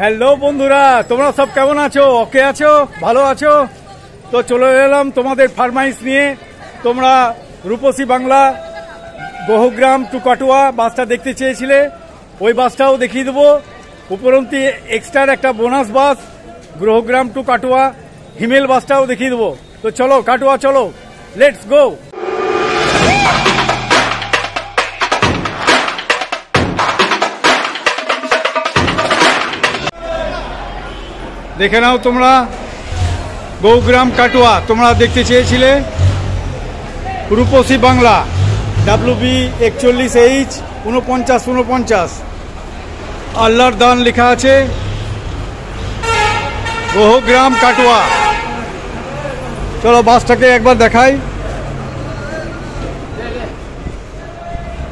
Hello বন্ধুরা, তোমরা সব কেমন আছো? ওকে আছো? ভালো আছো? তো চলে এলাম তোমাদের ফারমাইশ নিয়ে। তোমরা রূপসী বাংলা গহগ্রাম টু কাটুয়া বাসটা দেখতে চেয়েছিলে, ওই বাসটাও দেখিয়ে দেবো। উপরন্তু এক্সট্রার একটা বোনাস বাস গহগ্রাম টু কাটুয়া হিমেল বাসটাও দেখিয়ে দেবো। তো চলো কাটুয়া চলো, লেটস গো। দেখে নাও তোমরা গহগ্রাম কাটুয়া তোমরা দেখতে চেয়েছিলে। রূপসী বাংলা WB 41H 4949 আল্লাহর দান লেখা আছে, গহগ্রাম কাটুয়া। চলো বাসটাকে একবার দেখাই।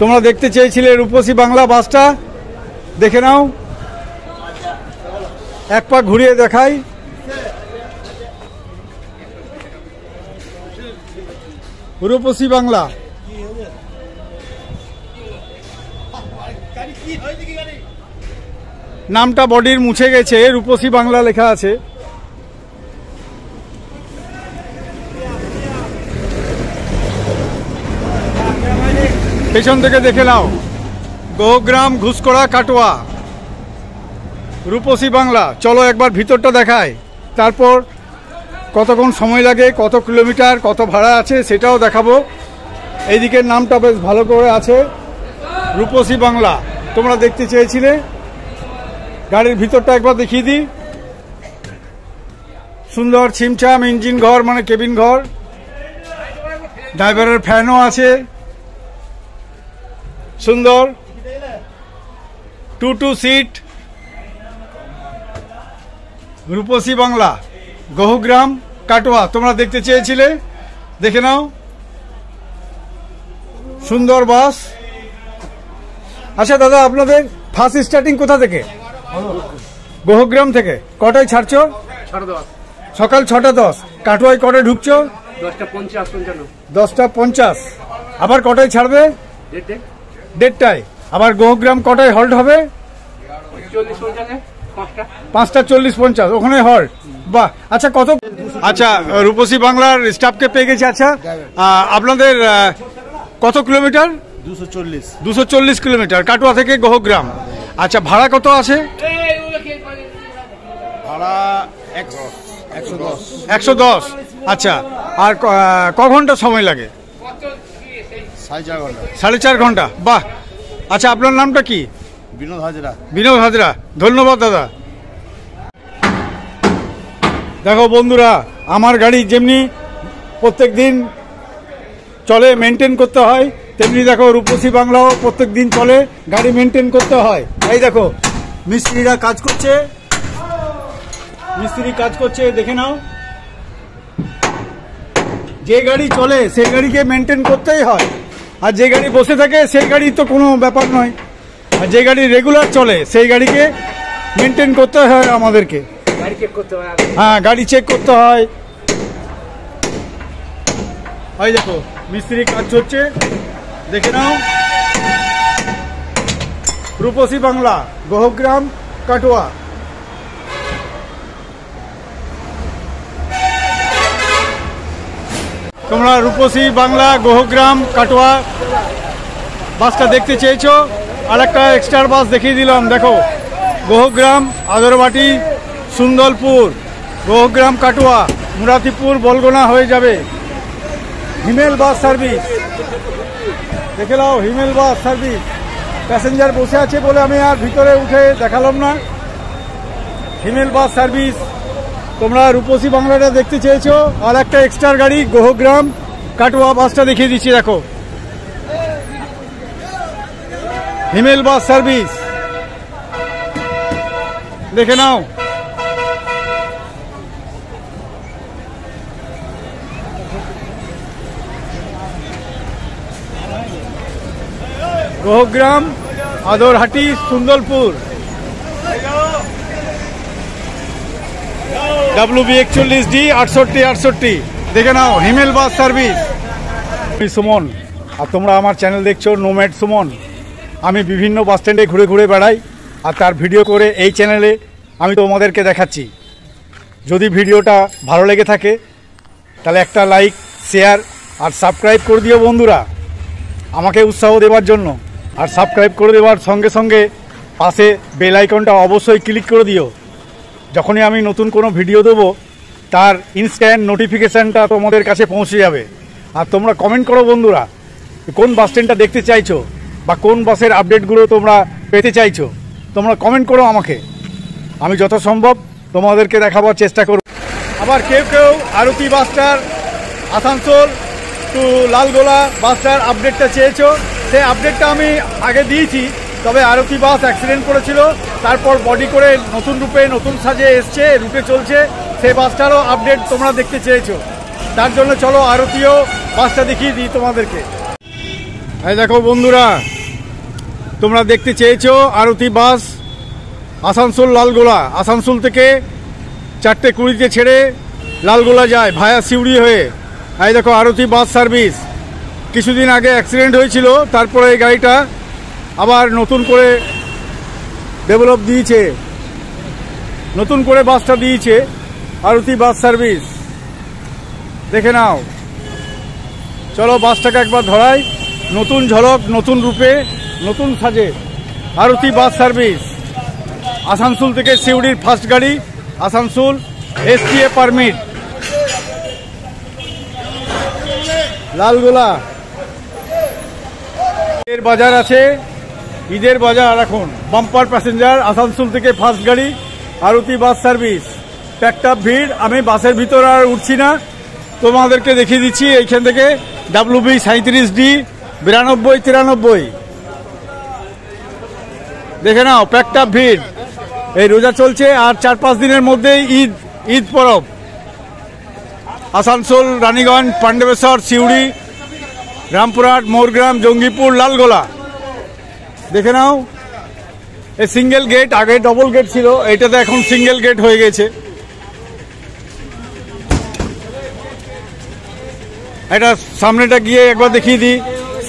তোমরা দেখতে চেয়েছিলে রূপসী বাংলা বাসটা, দেখে নাও। এক পা ঘুরিয়ে দেখাই। রূপসী বাংলা নামটা বডির মুছে গেছে, রূপসী বাংলা লেখা আছে। পেছন থেকে দেখে নাও, গহগ্রাম ঘুসকরা কাটোয়া রূপসী বাংলা। চলো একবার ভিতরটা দেখায়, তারপর কতক্ষণ সময় লাগে, কত কিলোমিটার, কত ভাড়া আছে সেটাও দেখাবো। এইদিকের নামটা বেশ ভালো করে আছে, রূপসী বাংলা তোমরা দেখতে চেয়েছিলে। গাড়ির ভিতরটা একবার দেখিয়ে দিই। সুন্দর ছিমছাম ইঞ্জিন ঘর, মানে কেবিন ঘর। ড্রাইভারের ফ্যানও আছে, সুন্দর 2 সিট। রূপসী বাংলা গহগ্রাম কাটোয়া তোমরা দেখতে চেয়েছিলে, দেখে নাও। সুন্দর বাস। আচ্ছা দাদা, আপনাদের ফার্স্ট স্টার্টিং কোথা থেকে? গহগ্রাম থেকে। কটায় ছাড়ছো? সকাল 6:10। কাটোয়ায় কটায় ঢুকছো? 10:50। আবার কটায় ছাড়বে? 1:30টায়। আবার গহগ্রাম কটায় হল্ট হবে? 5:40-50 ওখানে হল্ট। বাহ, আচ্ছা কত? আচ্ছা রূপসী বাংলার স্টাফকে পেয়ে গেছি। আচ্ছা আপনাদের কত কিলোমিটার? 240 কিলোমিটার কাটোয়া থেকে গহগ্রাম। আচ্ছা ভাড়া কত আছে? ভাড়া 110। আচ্ছা, আর ক ঘন্টা সময় লাগে? 4.5 ঘন্টা। বাহ, আচ্ছা আপনার নামটা কি? বিনোদ হাজরা। বিনোদ হাজরা, ধন্যবাদ দাদা। দেখো বন্ধুরা, আমার গাড়ি যেমনি প্রত্যেক দিন চলে, মেনটেন করতে হয়, তেমনি দেখো রূপসী বাংলাও প্রত্যেক দিন চলে, গাড়ি মেনটেন করতে হয়। এই দেখো মিস্ত্রিরা কাজ করছে, মিস্ত্রি কাজ করছে, দেখে নাও। যে গাড়ি চলে সেই গাড়িকে মেনটেন করতেই হয়, আর যে গাড়ি বসে থাকে সেই গাড়ি তো কোনো ব্যাপার নয়। আর যে গাড়ি রেগুলার চলে সেই গাড়িকে মেনটেন করতে হয় আমাদেরকে। হ্যাঁ, গাড়ি চেক করতে হয়। ওই দেখো মিস্ত্রি কাজ হচ্ছে, দেখে নাও। রূপসী বাংলা গহগ্রাম কাটোয়া। তোমরা রূপসী বাংলা গহগ্রাম কাটোয়া বাসটা দেখতে চেয়েছো, আর একটা এক্সট্রা বাস দেখিয়ে দিলাম। দেখো গহগ্রাম, আদরবাটি, সুন্দরপুর, গহগ্রাম কাটোয়া, মুরাতিপুর, বলগোনা হয়ে যাবে। হিমেল বাস সার্ভিস দেখে নাও, হিমেল বাস সার্ভিস। প্যাসেঞ্জার বসে আছে বলে আমি আর ভিতরে উঠে দেখালাম না। হিমেল বাস সার্ভিস। তোমরা রূপসী বাংলাটা দেখতে চেয়েছো, আর একটা এক্সট্রা গাড়ি গহগ্রাম কাটোয়া বাসটা দেখিয়ে দিচ্ছি। দেখো হিমেল বাস সার্ভিস, দেখে নাও। গহগ্রাম, আদরহাটি, সুন্দরপুর। WB 41D 6868 দেখে নাও, হিমেল বাস সার্ভিস। আমি সুমন, আর তোমরা আমার চ্যানেল দেখছো নোম্যাড সুমন। আমি বিভিন্ন বাস স্ট্যান্ডে ঘুরে ঘুরে বেড়াই, আর তার ভিডিও করে এই চ্যানেলে আমি তোমাদেরকে দেখাচ্ছি। যদি ভিডিওটা ভালো লেগে থাকে তাহলে একটা লাইক, শেয়ার আর সাবস্ক্রাইব করে দিও বন্ধুরা, আমাকে উৎসাহ দেওয়ার জন্য। আর সাবস্ক্রাইব করে দেওয়ার সঙ্গে সঙ্গে পাশে বেল আইকনটা অবশ্যই ক্লিক করে দিও। যখনই আমি নতুন কোনো ভিডিও দেবো তার ইনস্ট্যান্ট নোটিফিকেশানটা তোমাদের কাছে পৌঁছে যাবে। আর তোমরা কমেন্ট করো বন্ধুরা, কোন বাস স্ট্যান্ডটা দেখতে চাইছো বা কোন বাসের আপডেটগুলো তোমরা পেতে চাইছো, তোমরা কমেন্ট করো আমাকে। আমি যথাসম্ভব তোমাদেরকে দেখাবার চেষ্টা করব। আবার কেউ কেউ আরতি বাসটার আসানসোল টু লালগোলা বাসটার আপডেটটা চেয়েছো, সেই আপডেটটা আমি আগে দিয়েছি। তবে আরতি বাস অ্যাক্সিডেন্ট করেছিল, তারপর বডি করে নতুন রূপে নতুন সাজে এসছে, রুটে চলছে, সেই বাসটারও আপডেট তোমরা দেখতে চেয়েছো। তার জন্য চলো আরতিও বাসটা দেখিয়ে দিই তোমাদেরকে। এই দেখো বন্ধুরা, তোমরা দেখতে চেয়েছো আরতি বাস আসানসোল লালগোলা। আসানসোল থেকে 4:20 ছেড়ে লালগোলা যায় ভায়া সিউড়ি হয়ে। এই দেখো আরতি বাস সার্ভিস। কিছুদিন আগে অ্যাক্সিডেন্ট হয়েছিল, তারপরে এই গাড়িটা আবার নতুন করে ডেভেলপ দিয়েছে, নতুন করে বাসটা দিয়েছে আরতি বাস সার্ভিস। দেখে নাও, চলো বাসটাকে একবার ধরাই। নতুন ঝলক, নতুন রূপে, নতুন সাজে আরতি বাস সার্ভিস। আসানসোল থেকে সিউড়ির ফার্স্ট গাড়ি, আসানসোল STA পারমিট। লালগোলা ঈদের বাজার আছে, ঈদের বাজার এখন বাম্পার প্যাসেঞ্জার। আসানসোল থেকে ফার্স্ট গাড়ি আরতি বাস সার্ভিস। প্যাকটা ভিড়, আমি বাসের ভিতর আর উঠছি না, তোমাদেরকে দেখিয়ে দিচ্ছি এইখান থেকে। WB 37D 9293। দেখে নাও, প্যাকটা ভিড়। এই রোজা চলছে আর 4-5 দিনের মধ্যেই ঈদ পরব। আসানসোল, রানীগঞ্জ, পাণ্ডবেশ্বর, সিউড়ি, রামপুরহাট, মোরগ্রাম, জঙ্গিপুর, লালগোলা। দেখে নাও, এই সিঙ্গেল গেট, আগে ডবল গেট ছিল, এইটাতে এখন সিঙ্গেল গেট হয়ে গেছে। এটা সামনেটা গিয়ে একবার দেখিয়ে দিই,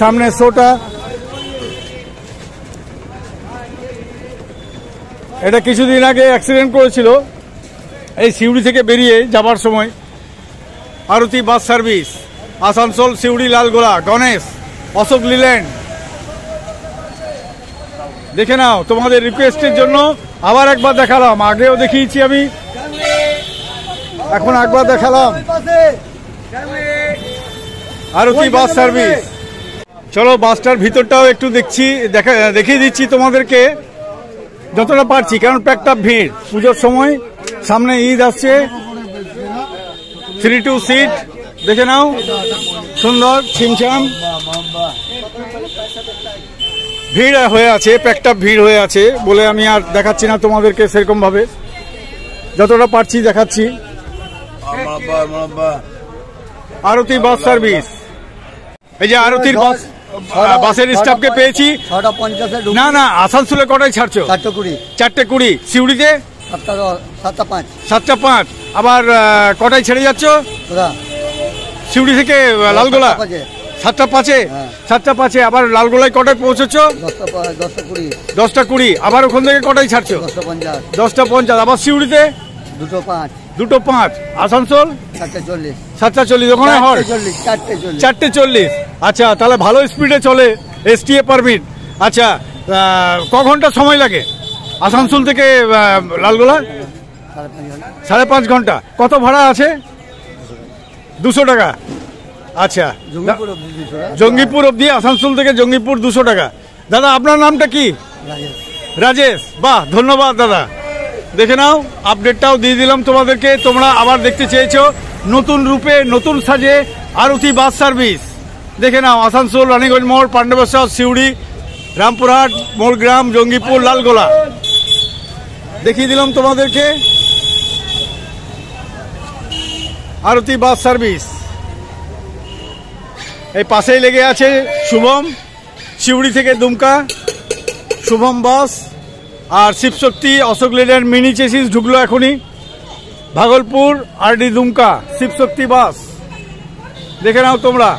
সামনে শোটা। এটা কিছুদিন আগে অ্যাক্সিডেন্ট করেছিল এই সিউড়ি থেকে বেরিয়ে যাবার সময়। Aarti bus service Asansol, Suri, Lalgola, Ganesh, Ashok Leyland. দেখে নাও, তোমাদের রিকোয়েস্টের জন্য আবার একবার দেখালাম। আগেও দেখিয়েছি আমি, এখন একবার দেখালাম আরতি বাস সার্ভিস। চলো বাসটার ভিতরটাও একটু দেখিয়ে দিচ্ছি তোমাদেরকে যতটা পারছি, কারণ প্যাকটা ভিড়। পুজোর সময়, সামনে ঈদ আসছে। 3-2 সিট, দেখে নাও, সুন্দর ছিমছাম ভিড় হয়ে আছে, প্যাকটা ভিড় হয়ে আছে বলে আমি আর দেখাচ্ছি না তোমাদেরকে সেরকম ভাবে, যতটা পারছি দেখাচ্ছি। আরতি বাস সার্ভিস। এই যে আরতির বাসের স্টাফকে পেয়েছি। না না, আসানসোলে কটায় ছাড়ছো? 4:20। সিউড়িতে 7:05। আবার কটায় ছেড়ে যাচ্ছ সিউড়ি থেকে লালগোলা? 7:05। 7:05। আবার লালগোলায় কটায় পৌঁছেছ? 10:20। আবার ওখান থেকে কটায় ছাড়ছো? 10:50। আবার সিউড়িতে 2:05। আসানসোল 7:40। ওখানে হয় 4:40। আচ্ছা, তাহলে ভালো স্পিডে চলে, STA পারমিট। আচ্ছা, ক ঘন্টা সময় লাগে আসানসোল থেকে লালগোলা? 5.5 ঘন্টা। কত ভাড়া আছে? 200 টাকা। আচ্ছা, জঙ্গিপুর অবধি, আসানসোল থেকে জঙ্গিপুর 200 টাকা। দাদা আপনার নামটা কি? রাজেশ। বাহ, ধন্যবাদ দাদা। দেখে নাও, আপডেটটাও দিয়ে দিলাম তোমাদেরকে। তোমরা আবার দেখতে চেয়েছো নতুন রূপে, নতুন সাজে আরতি বাস সার্ভিস। দেখে নাও, আসানসোল, রানীগঞ্জ মোড়, পাণ্ডবেশ্বর, সিউড়ি, রামপুরহাট, মোরগ্রাম, জঙ্গিপুর, লালগোলা দেখিয়ে দিলাম তোমাদেরকে আরতি বাস সার্ভিস। এই পাশেই লেগে আছে শুভম, সিউড়ি থেকে দুমকা, শুভম বাস। আর Shivshakti, Ashok Leyland mini chassis ঢুকলো এখনই। ভাগলপুর, RD দুমকা, শিবশক্তি বাস। দেখে নাও তোমরা,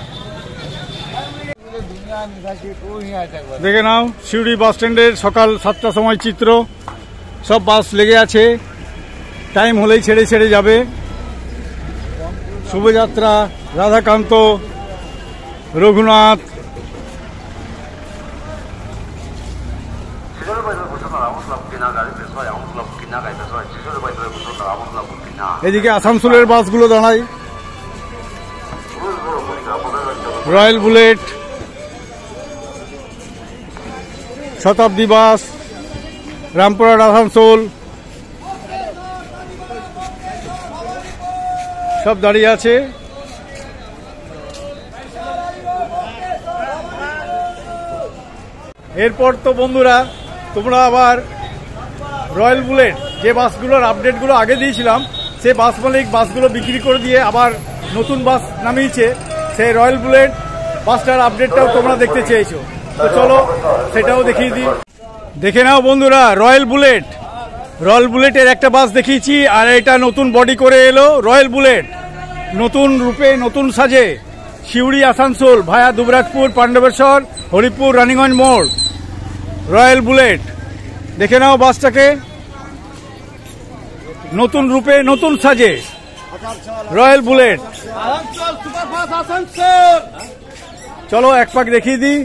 দেখে নাও সিউড়ি বাস স্ট্যান্ডের সকাল 7টার সময় চিত্র। সব বাস লেগে আছে, টাইম হলেই ছেড়ে ছেড়ে যাবে। শুভযাত্রা, রাধাকান্ত, রঘুনাথ, এদিকে আসানসোলের বাসগুলো দাঁড়ায়। রয়্যাল বুলেট, শতাব্দী বাস, রামপুরহাট আসানসোল সব দাঁড়িয়ে আছে। এরপর তো বন্ধুরা তোমরা আবার রয়্যাল বুলেট যে বাসগুলোর আপডেটগুলো আগে দিয়েছিলাম, সেই বাস মালিক বাসগুলো বিক্রি করে দিয়ে আবার নতুন বাস নামিয়েছে। সেই রয়্যাল বুলেট বাসটার আপডেটটাও তোমরা দেখতে চেয়েছো, তো চলো সেটাও দেখিয়ে দিই। দেখে নাও বন্ধুরা, রয়্যাল বুলেটের একটা বাস দেখিয়েছি, আর এটা নতুন বডি করে এলো রয়্যাল বুলেট, নতুন রূপে নতুন সাজে, সিউড়ি আসানসোল ভায়া দুবরাজপুর, পাণ্ডবেশ্বর, হরিপুর, রানীগঞ্জ মোড়। রয়্যাল বুলেট দেখে নাও বাসটাকে, নতুন রূপে নতুন সাজে রয়্যাল বুলেট। চলো এক পাক দেখিয়ে দিই,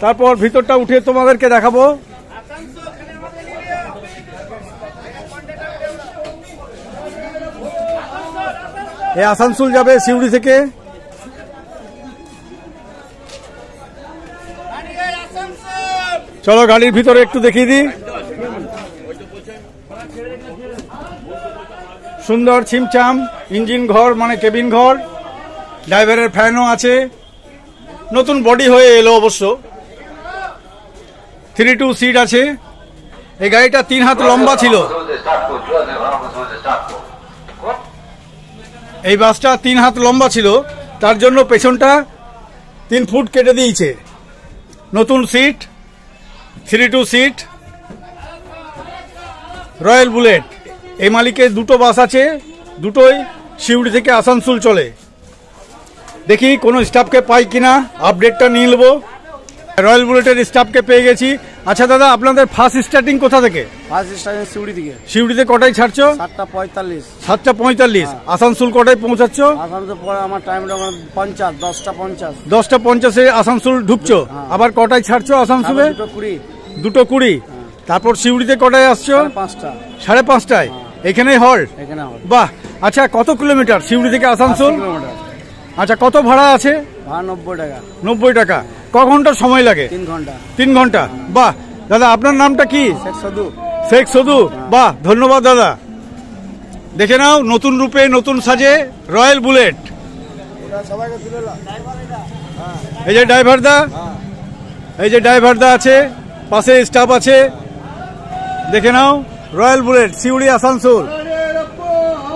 তারপর ভিতরটা উঠে তোমাদেরকে দেখাবো। এ আসানসোল যাবে সিউড়ি থেকে। চলো গাড়ির ভিতরে একটু দেখিয়ে দিই। সুন্দর ছিমছাম ইঞ্জিন ঘর, মানে কেবিন ঘর, ড্রাইভারের ফ্যানও আছে, নতুন বডি হয়ে এলো অবশ্য। 3-2 সিট আছে। এই গাড়িটা 3 হাত লম্বা ছিল, এই বাসটা 3 হাত লম্বা ছিল, তার জন্য পেছনটা 3 ফুট কেটে দিয়েছে। নতুন সিট, 3-2 সিট, রয়্যাল বুলেট। এই মালিকের দুটো বাস আছে, দুটোই সিউড়ি থেকে আসানসোল চলে। দেখি কোনো স্টাফকে পাই কিনা, আপডেটটা নিয়ে নেবো। রয়্যাল বুলেটের স্টাফকে পেয়ে গেছি। আচ্ছা দাদা, আপনাদের ফার্স্ট স্টার্টিং কোথা থেকে? ফার্স্ট স্টার্টিং সিউড়ি থেকে। সিউড়িতে কটায় ছাড়ছো? 7:45। 7:45। আসানসোল কটায় পৌঁছাচ্ছ? আসানসোল পরে আমার টাইমটা 50, 10:50। 10:50-এ আসানসোল ঢুকছো, আবার কটায় ছাড়ছো আসানসোলে? 2:20। তারপর সিউড়িতে কটায় আসছো? 5টা। 5:30টায় এখানেই হল্ট। এখানে হল্ট। বাহ। আচ্ছা, কত কিলোমিটার সিউড়ি থেকে আসানসোল? 5 কিলোমিটার। আচ্ছা, কত ভাড়া আছে? ভাড়া 90 টাকা। 90 টাকা। ক ঘন্টা সময় লাগে? 3 ঘন্টা। 3 ঘন্টা। বাহ দাদা, আপনার নামটা কি? শেখ সদু। বাহ, ধন্যবাদ দাদা। দেখে নাও, নতুন রূপে নতুন সাজে রয়্যাল বুলেট। এই যে ড্রাইভার দা, এই যে ড্রাইভার দা আছে, পাশে স্টাফ আছে। দেখে নাও, রয়্যাল বুলেট সিউড়ি আসানসোল।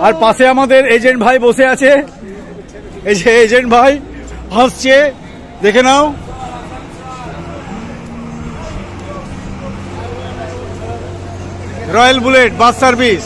আর পাশে আমাদের এজেন্ট ভাই বসে আছে, এই যে এজেন্ট ভাই হাসছে। দেখে নাও, রয়্যাল বুলেট বাস সার্ভিস।